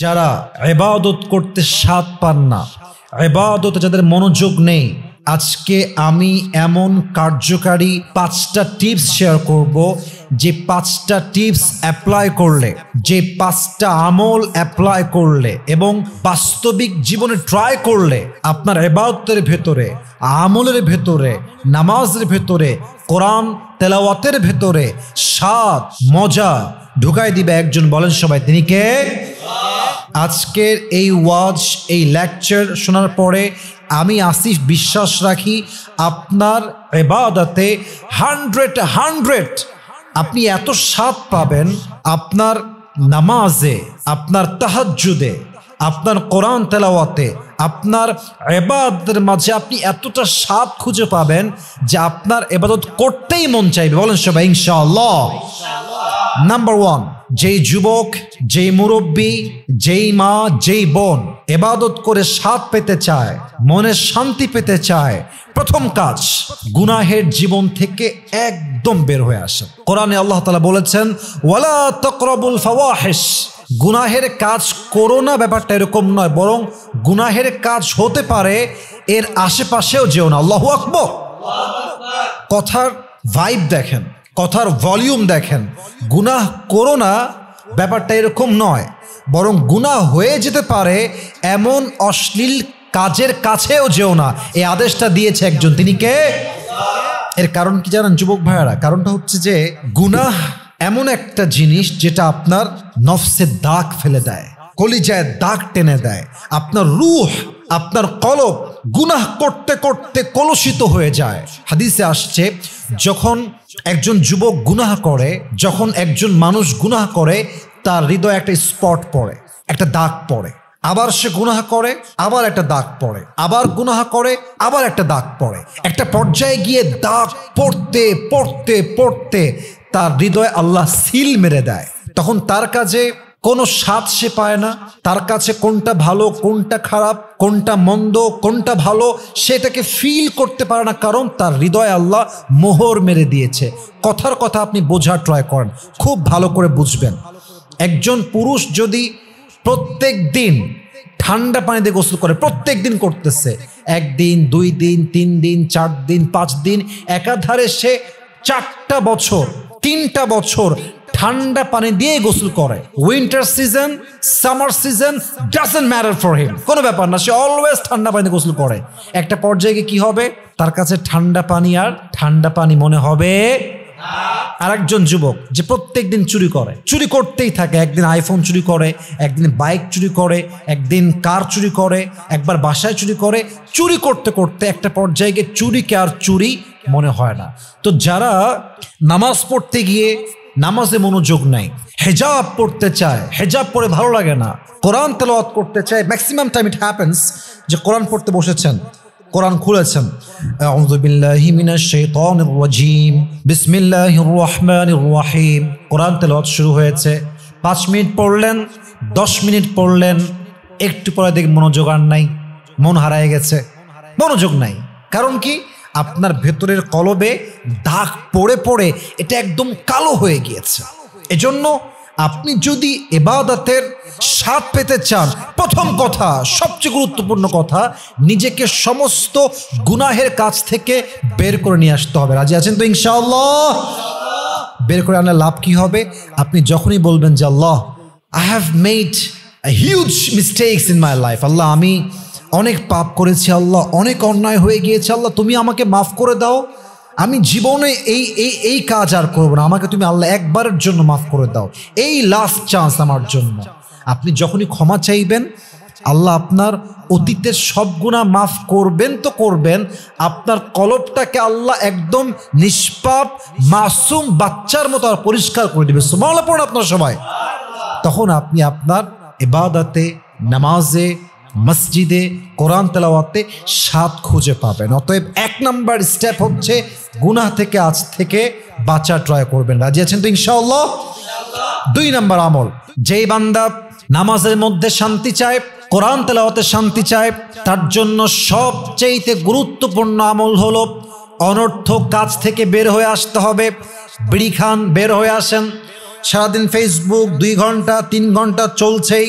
যারা ইবাদত করতে স্বাদ পান না, ইবাদতে যাদের মনোযোগ নেই, আজকে আমি এমন কার্যকারী 5টা টিপস শেয়ার করব, যে 5টা টিপস অ্যাপ্লাই করলে, যে 5টা আমল অ্যাপ্লাই করলে এবং বাস্তবিক জীবনে ট্রাই করলে আপনার ইবাদতের ভেতরে, আমলের ভেতরে, নামাজের ভেতরে, কোরআন তেলাওয়াতের ভেতরে স্বাদ, মজা ঢুকাই দিবে একজন। বলেন সবাই, তিনি কে? আজকের এই ওয়াজ, এই লেকচার শোনার পরে আমি আসিফ বিশ্বাস রাখি আপনার ইবাদতে 100 আপনি এত স্বাদ পাবেন, আপনার নামাজে, আপনার তাহাজ্জুদে, আপনার কোরআন তেলাওয়াতে, আপনার ইবাদতের মাঝে আপনি এতটা স্বাদ খুঁজে পাবেন যে আপনার ইবাদত করতেই মন চাইবে। বলেন সবাই ইনশাআল্লাহ। নাম্বার 1, যেই যুবক, যেই মুরব্বী, যেই মা, যেই বোন ইবাদত করে স্বাদ পেতে চায়, মনে শান্তি পেতে চায়, প্রথম কাজ গুনাহের জীবন থেকে একদম বের হয়ে আসা। কোরআনে আল্লাহ তাআলা বলেছেন, ওয়ালা তাকরাবুল ফাওয়াহিশ, গুনাহের কাজ করো না। ব্যাপারটা এরকম নয়, বরং গুনাহের কাজ হতে পারে এর আশেপাশেও যেও না। আল্লাহু আকবার। কথার ভাইব দেখেন, কথার ভলিউম দেখেন। গুনাহ করো না ব্যাপারটা এরকম নয়, বরং গুনাহ হয়ে যেতে পারে এমন অশ্লীল কাজের কাছেও যেও না। এই আদেশটা দিয়েছে একজন, তিনি কে? এর কারণ কি জানেন যুবক ভাইয়ারা? কারণটা হচ্ছে যে গুনাহ এমন একটা জিনিস যেটা আপনার নফসে দাগ ফেলে দেয়, কলিজায় দাগ টেনে দেয়। আপনার রূহ, আপনার কলব গুনাহ করতে করতে কলুষিত হয়ে যায়। হাদিসে আসছে, যখন একজন যুবক গুনাহ করে, যখন একজন মানুষ গুনাহ করে, তার হৃদয়ে একটা স্পট পড়ে, একটা দাগ পড়ে। আবার সে গুনাহ করে, আবার একটা দাগ পড়ে, আবার গুনাহ করে, আবার একটা দাগ পড়ে। একটা পর্যায়ে গিয়ে দাগ পড়তে পড়তে পড়তে তার হৃদয়ে আল্লাহ সিল মেরে দেয়। তখন তার কাছে কোনো স্বাদ সে পায় না, তার কাছে কোনটা ভালো, কোনটা খারাপ, কোনটা মন্দ, কোনটা ভালো সেটাকে ফিল করতে পারে না, কারণ তার হৃদয়ে আল্লাহ মোহর মেরে দিয়েছে। কথার কথা আপনি বোঝার ট্রাই করেন, খুব ভালো করে বুঝবেন। একজন পুরুষ যদি প্রত্যেক দিন ঠান্ডা পানিতে গোসল করে, প্রত্যেক দিন করতেছে, 1 দিন, 2 দিন, 3 দিন, 4 দিন, 5 দিন, একাধারে সে 4টা বছর, 3টা বছর ঠান্ডা পানি দিয়ে গোসল করে, winter season, summer season, doesn't matter for him, কোনো ব্যাপার না, সে অলওয়েজ ঠান্ডা পানিতে গোসল করে। একটা পর্যায়ে কি হবে? তার কাছে ঠান্ডা পানি আর ঠান্ডা পানি মনে হবে। আরেকজন যুবক যে প্রত্যেক দিন চুরি করে, চুরি করতেই থাকে, একদিন আইফোন চুরি করে, একদিন বাইক চুরি করে, একদিন কার চুরি করে, একবার বাসায় চুরি করে, চুরি করতে করতে একটা পর্যায়ে গিয়ে চুরিকে আর চুরি মনে হয় না। তো যারা নামাজ পড়তে গিয়ে নামাজে মনোযোগ নাই, হেজাব পড়তে চায়, হেজাব পরে ভালো লাগে না, কোরআন তেলাওয়াত করতে চায়, ম্যাক্সিমাম টাইম ইট হ্যাপেন্স যে কোরআন পড়তে বসেছেন, কোরআন খুলেছেন, আউযু বিল্লাহি মিনাশ শাইতানির রাজীম, বিসমিল্লাহির রহমানির রহিম, কোরআন তেলাওয়াত শুরু হয়েছে। 5 মিনিট পড়লেন, 10 মিনিট পড়লেন, একটু পরে দেখে মনোযোগ আর নাই, মন হারায় গেছে, মনোযোগ নাই। কারণ কি? আপনার ভেতরের কলবে দাগ পড়ে পড়ে এটা একদম কালো হয়ে গিয়েছে। এজন্য আপনি যদি ইবাদতের স্বাদ পেতে চান, প্রথম কথা, সবচেয়ে গুরুত্বপূর্ণ কথা, নিজেকে সমস্ত গুনাহের কাছ থেকে বের করে নিয়ে আসতে হবে। রাজি আছেন তো ইনশাআল্লাহ? বের করে আনলে লাভ কি হবে? আপনি যখনই বলবেন যে Allah, I have made huge mistakes in my life, Allah আমি অনেক পাপ করেছি, আল্লাহ অনেক অন্যায় হয়ে গিয়েছে, আল্লাহ তুমি আমাকে মাফ করে দাও, আমি জীবনে এই কাজ আর করবো না, আমাকে তুমি আল্লাহ একবারের জন্য মাফ করে দাও, এই লাস্ট চান্স আমার জন্য। আপনি যখনই ক্ষমা চাইবেন, আল্লাহ আপনার অতীতের সব গুনাহ মাফ করবেন তো করবেন, আপনার কলবটাকে আল্লাহ একদম নিষ্পাপ মাসুম বাচ্চার মতো আর পরিষ্কার করে দেবে। সুবহানাল্লাহ পড়ুন আপনার সবাই। তখন আপনি আপনার ইবাদতে, নামাজে, মসজিদে, কোরআন তেলাওয়াতে স্বাদ খুঁজে পাবেন। অতএব 1 নাম্বার স্টেপ হচ্ছে গুনাহ থেকে আজ থেকে বাঁচা ট্রাই করবেন। রাজি আছেন তো ইনশাআল্লাহ? 2 নাম্বার আমল, যেই বান্দা নামাজের মধ্যে শান্তি চায়, কোরআন তেলাওয়াতে শান্তি চায়, তার জন্য সবচেয়ে গুরুত্বপূর্ণ আমল হলো অনর্থক কাজ থেকে বের হয়ে আসতে হবে। বিড়ি খান, বের হয়ে আসেন। সারাদিন ফেসবুক 2 ঘন্টা 3 ঘন্টা চলছেই,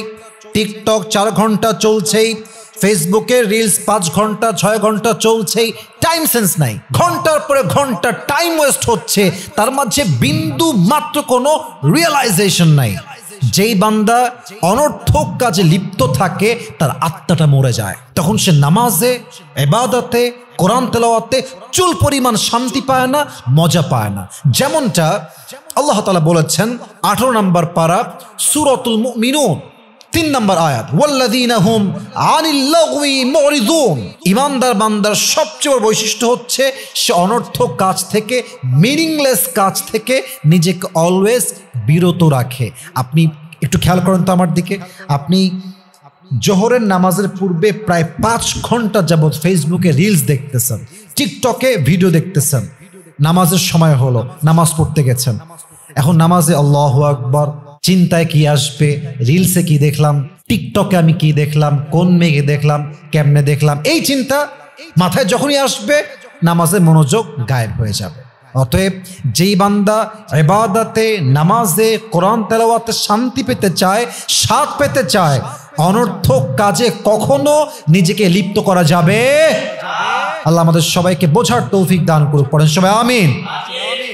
টিকটক 4 ঘন্টা চলছেই, ফেসবুকে রিলস 5 ঘন্টা 6 ঘন্টা চলছেই, টাইম সেন্স নাই, ঘন্টার পরে ঘন্টা টাইম ওয়েস্ট হচ্ছে, তার মাঝে বিন্দু মাত্র কোনো রিয়েলাইজেশন নাই। যেই বান্দা অনর্থক কাজে লিপ্ত থাকে তার আত্মাটা মরে যায়, তখন সে নামাজে, ইবাদতে, কোরআন তেলাওয়াতে চুল পরিমাণ শান্তি পায় না, মজা পায় না। যেমনটা আল্লাহ তাআলা বলেছেন 18 নম্বর পারা সূরাতুল মুমিনুন 3 নম্বর আয়াত, ওয়াল্লাযীনা হুম আনিল লাগওয়ি মুরিদুন। ঈমানদার বান্দার সবচেয়ে বড় বৈশিষ্ট্য হচ্ছে সে অনর্থক কাজ থেকে, মিনিংলেস কাজ থেকে নিজেকে অলওয়েজ বিরত রাখে। আপনি একটু খেয়াল করেন তো আমার দিকে, আপনি জোহরের নামাজের পূর্বে প্রায় 5 ঘন্টা যাবৎ ফেসবুকে রিলস দেখতেছেন, টিকটকে ভিডিও দেখতেছেন, নামাজের সময় হলো, নামাজ পড়তে গেছেন, এখন নামাজে আল্লাহু আকবার, চিন্তায় কি আসবে, রিলসে কি দেখলাম, টিকটকে আমি কি দেখলাম, কোন মেঘে দেখলাম, কেমনে দেখলাম, এই চিন্তা মাথায় যখনই আসবে নামাজে মনোযোগ গায়েব হয়ে যাবে। অতএব যেই বান্দা ইবাদতে, নামাজে, কোরআন তেলাওয়াতে শান্তি পেতে চায়, স্বাদ পেতে চায়, অনর্থক কাজে কখনো নিজেকে লিপ্ত করা যাবে। আল্লাহ আমাদের সবাইকে বোঝার তৌফিক দান করুক, পড়েন সবাই আমিন।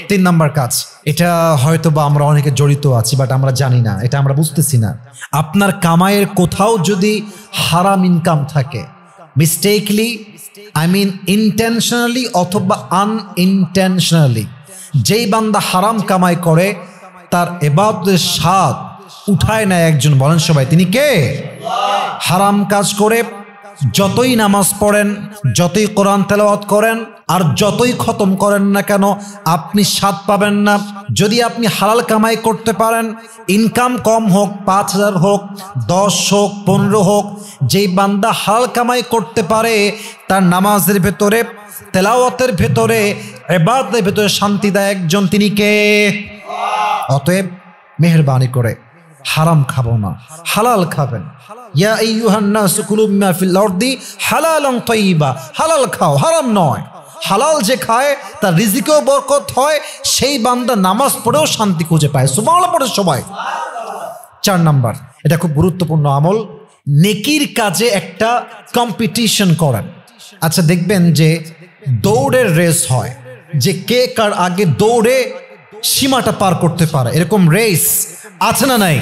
3 নম্বর কাজ, এটা হয়তো বা আমরা অনেকে জড়িত আছি, বাট আমরা জানি না, এটা আমরা বুঝতেছি না। আপনার কামাইয়ের কোথাও যদি হারাম ইনকাম থাকে, মিস্টেকলি, আই মিন ইন্টেনশনালি অথবা আনইনটেনশনালি, যেই বান্দা হারাম কামাই করে তার ইবাদতের স্বাদ উঠায় না একজন, বলেন সবাই তিনি কে? হারাম কাজ করে যতই নামাজ পড়েন, যতই কোরআন তেলাওয়াত করেন, আর যতই খতম করেন না কেন, আপনি স্বাদ পাবেন না। যদি আপনি হালাল কামাই করতে পারেন, ইনকাম কম হোক, 5,000 হোক, 10 হোক, 15 হোক, যেই বান্দা হালাল কামাই করতে পারে তার নামাজের ভেতরে, তেলাওয়াতের ভেতরে, ইবাদতের ভেতরে শান্তি দেয় একজন, তিনি কে? অতএব মেহেরবানি করে হারাম খাবো না, হালাল খাবেন। ইয়া আইয়ুহান নাসু কুলু মিম্মা ফিল আরদি হালালান তাইয়্যিবা, হালাল খাও, হারাম নয়। হালাল যে খায় তার রিজিকেও বরকত হয়, সেই বান্দা নামাজ পড়েও শান্তি খুঁজে পায়। সুবহানাল্লাহ পড়ে সবাই। 4 নাম্বার, এটা খুব গুরুত্বপূর্ণ আমল, নেকির কাজে একটা কম্পিটিশন করেন। আচ্ছা দেখবেন যে দৌড়ের রেস হয়, যে কে কার আগে দৌড়ে সীমাটা পার করতে পারে, এরকম রেস আছে না নাই?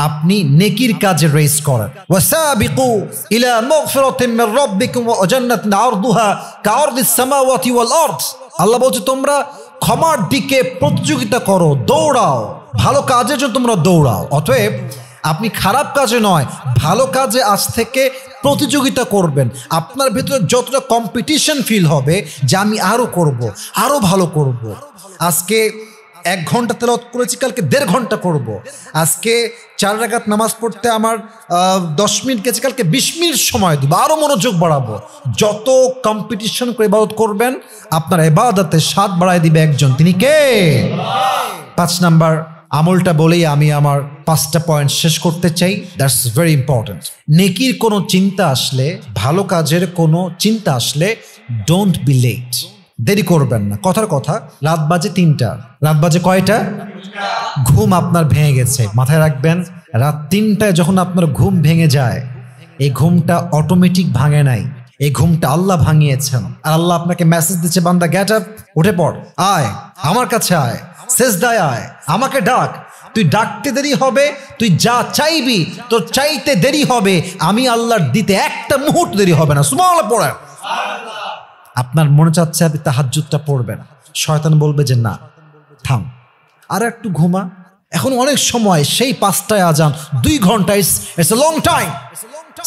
আপনি নেকির কাজে রেস করেন। ওয়াসাবিকু ইলা মাগফিরাতিন মির রাব্বিকুম ওয়া জান্নাতিন আরদুহা কাআরদিস সামাওয়াতি ওয়াল আরদ। আল্লাহ বলছে তোমরা ক্ষমার দিকে প্রতিযোগিতা করো, দৌড়াও, ভালো কাজের জন্য তোমরা দৌড়াও। অতএব আপনি খারাপ কাজে নয়, ভালো কাজে আজ থেকে প্রতিযোগিতা করবেন। আপনার ভিতরে যতটা কম্পিটিশন ফিল হবে যে আমি আরো করব, আরো ভালো করব। আজকে 1 ঘন্টা তেলাওয়াত করেছি, কালকে 1.5 ঘন্টা করব। আজকে 4 রাকাত নামাজ পড়তে আমার 10 মিনিট গেছে, কালকে 20 মিনিট সময় দিব, আরো মনোযোগ বাড়াবো। যত কম্পিটিশন করে ইবাদত করবেন, আপনার ইবাদতে স্বাদ বাড়ায় দিবে একজন, তিনি কে? 5 নাম্বার আমলটা বলেই আমি আমার 5টা পয়েন্ট শেষ করতে চাই। That's very important. নেকির কোনো চিন্তা আসলে, ভালো কাজের কোনো চিন্তা আসলে, ডোন্ট বি লেট, দেরি করবেন না। কথার কথা, রাত বাজে 3টা, রাত বাজে কয়টা? ঘুম আপনার ভেঙে গেছে, মাথায় রাখবেন, রাত 3টায় যখন আপনার ঘুম ভেঙে যায়, এই ঘুমটা অটোমেটিক ভাঙে নাই, এই ঘুমটা আল্লাহ ভাঙিয়েছেন। আর আল্লাহ আপনাকে মেসেজ দিচ্ছে, বান্দা গেট আপ, উঠে পড়, আয় আমার কাছে আয়, সেজদায় আয়, আমাকে ডাক। তুই ডাকতে দেরি হবে, তুই যা চাইবি তোর চাইতে দেরি হবে, আমি আল্লাহর দিতে একটা মুহূর্ত দেরি হবে না। সুবহানাল্লাহ পড়েন। আপনার মনে চাচ্ছে আপনি তাহাজ্জুদটা পড়বেন, শয়তান বলবে যে না থাম, আর একটু ঘুমা, এখন অনেক সময়, সেই 5টায় আজান, 2 ঘন্টা, it's a long time,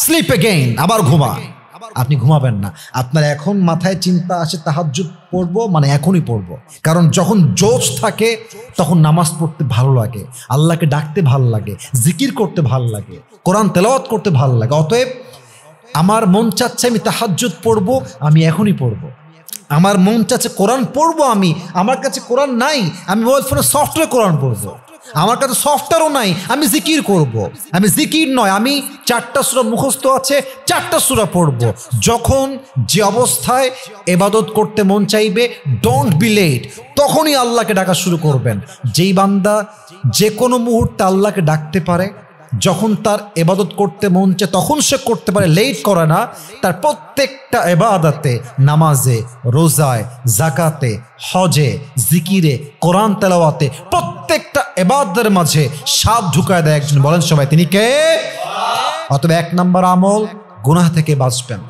sleep again, আবার ঘুমা। আপনি ঘুমাবেন না। আপনার এখন মাথায় চিন্তা আসে তাহাজ্জুদ পড়বো, মানে এখনই পড়বো। কারণ যখন জোশ থাকে তখন নামাজ পড়তে ভালো লাগে, আল্লাহকে ডাকতে ভালো লাগে, জিকির করতে ভালো লাগে, কোরআন তেলাওয়াত করতে ভালো লাগে। অতএব আমার মন চাচ্ছে আমি তাহাজ্জুদ পড়বো, আমি এখনই পড়বো। আমার মন চাচ্ছে কোরআন পড়বো, আমি, আমার কাছে কোরআন নাই, আমি মোবাইল ফোনে সফটওয়্যার কোরআন পড়বো। আমার কাছে সফটওয়্যারও নাই, আমি জিকির করব। আমি জিকির নয়, আমি 4টা সূরা মুখস্থ আছে, 4টা সূরা পড়বো। যখন যে অবস্থায় ইবাদত করতে মন চাইবে, ডোন্ট বি লেট, তখনই আল্লাহকে ডাকা শুরু করবেন। যেই বান্দা যে কোনো মুহূর্তে আল্লাহকে ডাকতে পারে, যখন তার ইবাদত করতে মন চায় তখন সে করতে পারে, লেট করে না। তার প্রত্যেকটা ইবাদতে, নামাজে, রোজায়, জাকাতে, হজে, জিকিরে, কোরআন তেলাওয়াতে, প্রত্যেকটা ইবাদতের মাঝে স্বাদ ঢুকায় দেয় একজন। বলেন সবাই, তিনি কে? অতএব 1 নম্বর আমল, গুনাহ থেকে বাঁচবেন।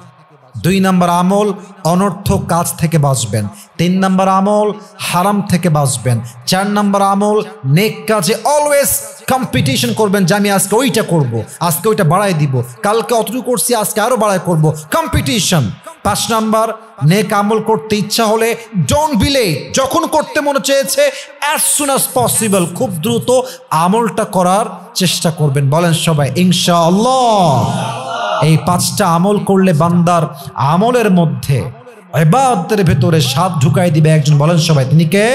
2 নম্বর আমল, অনর্থক কাজ থেকে বাঁচবেন। 3 নম্বর আমল, হারাম থেকে বাঁচবেন। 4 নম্বর আমল, নেক কাজে অলওয়েজ কম্পিটিশন করবেন যে আমি আজকে ওইটা করব, আজকে ওইটা বাড়াই দিব, কালকে অতটুকু করছি আজকে আরো বাড়াই করব, কম্পিটিশন। 5 নম্বর, নেক আমল করতে ইচ্ছা হলে ডোন্ট বি লেট, যখন করতে মনে চেয়েছে অ্যাজ সুন অ্যাজ পসিবল, খুব দ্রুত আমলটা করার চেষ্টা করবেন। বলেন সবাই ইনশাআল্লাহ। এই 5টা আমল করলে বান্দার আমলের মধ্যে, ইবাদতের ভেতরে স্বাদ ঢুকাই দিবে একজন। বলেন সবাই, তিনি কে?